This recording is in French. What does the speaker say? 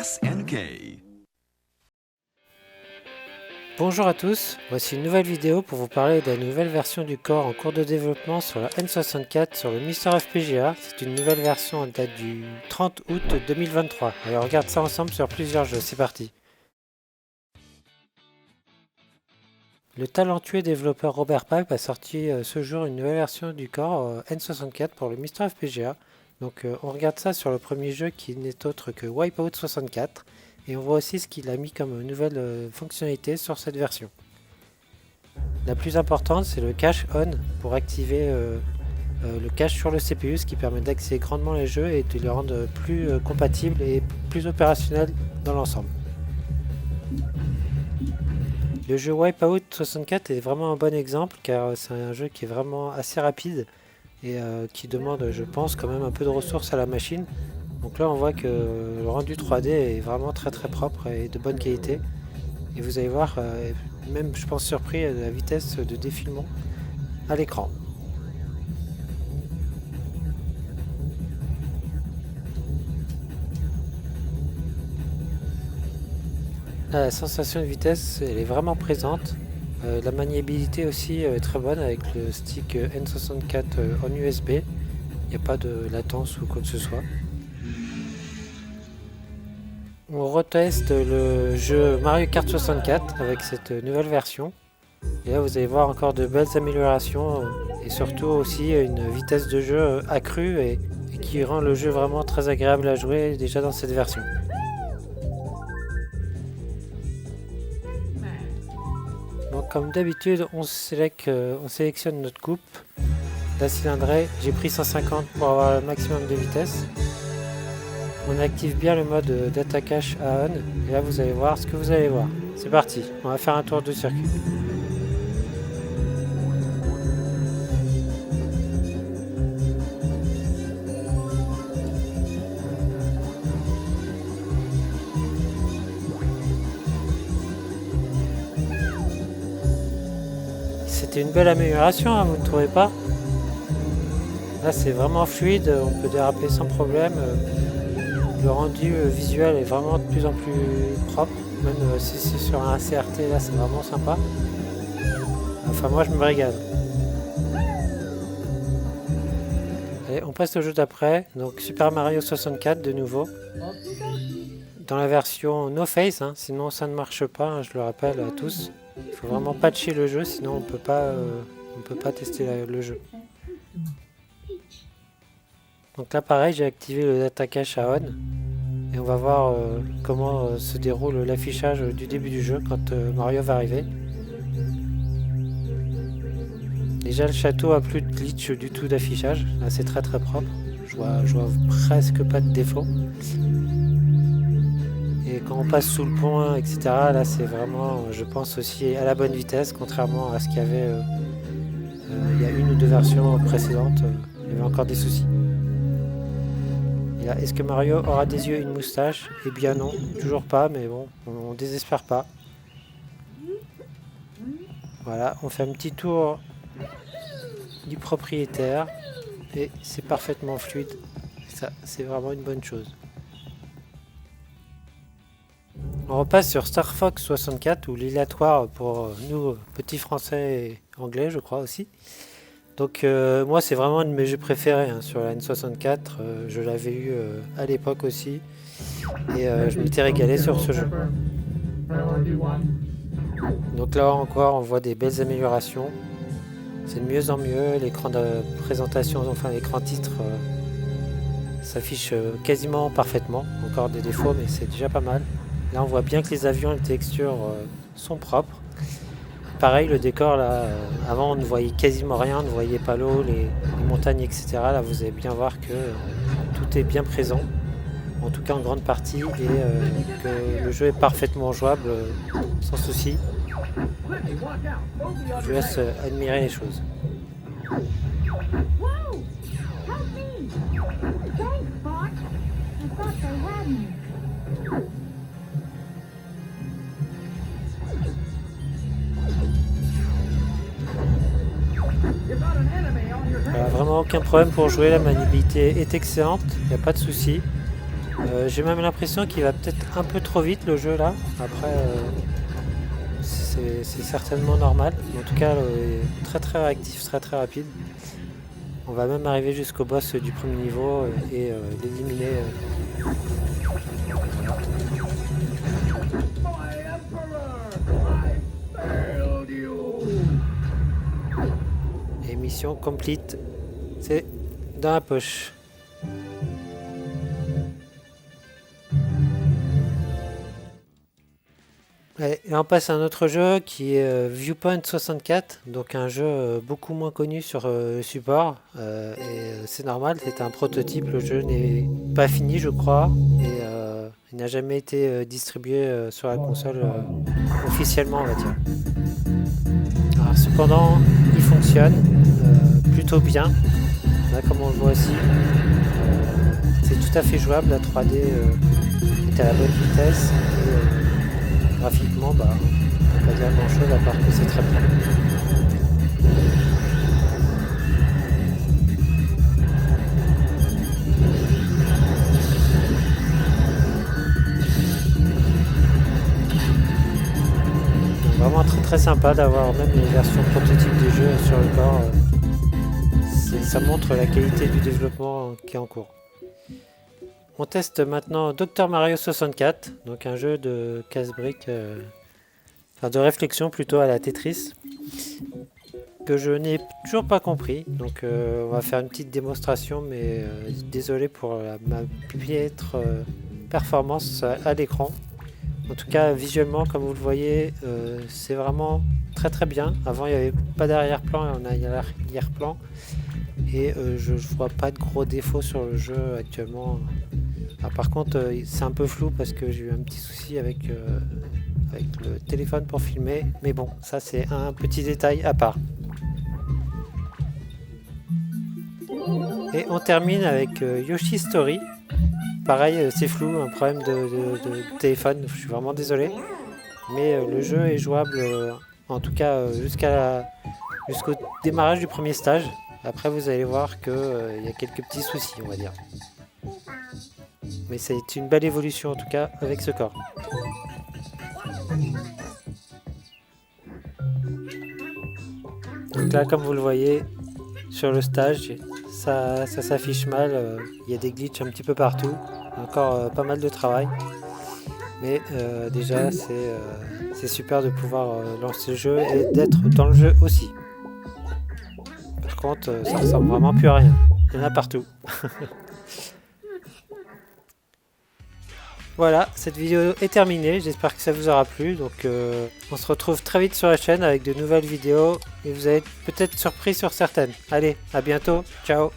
SNK. Bonjour à tous, voici une nouvelle vidéo pour vous parler de la nouvelle version du core en cours de développement sur la N64 sur le Mister FPGA. C'est une nouvelle version en date du 30 août 2023. Allez, on regarde ça ensemble sur plusieurs jeux, c'est parti. Le talentueux développeur Robert Pape a sorti ce jour une nouvelle version du core N64 pour le Mister FPGA. Donc on regarde ça sur le premier jeu qui n'est autre que Wipeout 64. Et on voit aussi ce qu'il a mis comme nouvelle fonctionnalité sur cette version. La plus importante, c'est le cache on pour activer le cache sur le CPU, ce qui permet d'accéder grandement les jeux et de les rendre plus compatibles et plus opérationnels dans l'ensemble. Le jeu Wipeout 64 est vraiment un bon exemple car c'est un jeu qui est vraiment assez rapide et qui demande, je pense, quand même un peu de ressources à la machine. Donc là on voit que le rendu 3D est vraiment très propre et de bonne qualité. Et vous allez voir, même je pense surpris de la vitesse de défilement à l'écran. La sensation de vitesse elle est vraiment présente. La maniabilité aussi est très bonne avec le stick N64 en USB. Il n'y a pas de latence ou quoi que ce soit. On reteste le jeu Mario Kart 64 avec cette nouvelle version. Et là vous allez voir encore de belles améliorations et surtout aussi une vitesse de jeu accrue et qui rend le jeu vraiment très agréable à jouer déjà dans cette version. Donc comme d'habitude on sélectionne notre coupe. La cylindrée, j'ai pris 150 pour avoir le maximum de vitesse. On active bien le mode data cache à on et là vous allez voir ce que vous allez voir. C'est parti, on va faire un tour de circuit. C'était une belle amélioration, hein, vous ne trouvez pas? Là c'est vraiment fluide, on peut déraper sans problème. Le rendu visuel est vraiment de plus en plus propre, même si c'est sur un CRT, là c'est vraiment sympa. Enfin moi je me régale. Allez, on passe au jeu d'après, donc Super Mario 64 de nouveau. Dans la version No Face, hein, sinon ça ne marche pas, hein, je le rappelle à tous. Il faut vraiment patcher le jeu, sinon on peut pas tester le jeu. Donc là pareil, j'ai activé le data cache à on et on va voir comment se déroule l'affichage du début du jeu quand Mario va arriver. Déjà le château a plus de glitch du tout d'affichage, là c'est très propre, je vois presque pas de défaut. Et quand on passe sous le pont, etc., là c'est vraiment, je pense aussi à la bonne vitesse, contrairement à ce qu'il y avait il y a une ou deux versions précédentes, il y avait encore des soucis. Est-ce que Mario aura des yeux et une moustache? Eh bien non, toujours pas, mais bon, on désespère pas. Voilà, on fait un petit tour du propriétaire et c'est parfaitement fluide. Ça, c'est vraiment une bonne chose. On repasse sur Star Fox 64 ou l'Illatoire pour nous, petits français et anglais, je crois aussi. Donc moi c'est vraiment un de mes jeux préférés hein, sur la N64, je l'avais eu à l'époque aussi et je m'étais régalé sur ce jeu. Donc là encore on voit des belles améliorations, c'est de mieux en mieux, l'écran de présentation, enfin l'écran titre s'affiche quasiment parfaitement, encore des défauts mais c'est déjà pas mal. Là on voit bien que les avions et les textures sont propres. Pareil, le décor, là, avant on ne voyait quasiment rien, on ne voyait pas l'eau, les montagnes, etc. Là, vous allez bien voir que tout est bien présent, en tout cas en grande partie, et que le jeu est parfaitement jouable, sans souci. Je vous laisse admirer les choses. Vraiment aucun problème pour jouer, la maniabilité est excellente, il n'y a pas de souci. J'ai même l'impression qu'il va peut-être un peu trop vite le jeu là. Après, c'est certainement normal. En tout cas, très très réactif, très très rapide. On va même arriver jusqu'au boss du premier niveau et l'éliminer. Et mission complete. C'est dans la poche. Et on passe à un autre jeu qui est Viewpoint 64, donc un jeu beaucoup moins connu sur le support. Et c'est normal, c'est un prototype, le jeu n'est pas fini je crois, et il n'a jamais été distribué sur la console officiellement on va dire. Alors, cependant, il fonctionne plutôt bien, là comme on le voit aussi. C'est tout à fait jouable, la 3D est à la bonne vitesse. Et, graphiquement, on ne peut pas dire grand chose à part que c'est très bien. Donc, vraiment très très sympa d'avoir même les versions prototypes des jeux sur le corps. Ça montre la qualité du développement qui est en cours. On teste maintenant Dr Mario 64, donc un jeu de casse-briques, enfin de réflexion plutôt à la Tetris, que je n'ai toujours pas compris. Donc on va faire une petite démonstration, mais désolé pour ma piètre performance à l'écran. En tout cas, visuellement, comme vous le voyez, c'est vraiment très très bien. Avant, il n'y avait pas d'arrière-plan, et on a l'arrière-plan. Et je ne vois pas de gros défauts sur le jeu actuellement. Alors, par contre, c'est un peu flou parce que j'ai eu un petit souci avec le téléphone pour filmer. Mais bon, ça c'est un petit détail à part. Et on termine avec Yoshi Story. Pareil, c'est flou, un problème de téléphone, je suis vraiment désolé. Mais le jeu est jouable, en tout cas jusqu'au démarrage du premier stage. Après, vous allez voir qu'il y a quelques petits soucis, on va dire. Mais c'est une belle évolution, en tout cas, avec ce corps. Donc là, comme vous le voyez, sur le stage, ça s'affiche mal. Il y a des glitches un petit peu partout. Encore pas mal de travail. Mais déjà, c'est super de pouvoir lancer le jeu et d'être dans le jeu aussi. Par contre, ça ressemble vraiment plus à rien. Il y en a partout. Voilà, cette vidéo est terminée. J'espère que ça vous aura plu. Donc, on se retrouve très vite sur la chaîne avec de nouvelles vidéos. Et vous allez être peut-être surpris sur certaines. Allez, à bientôt. Ciao.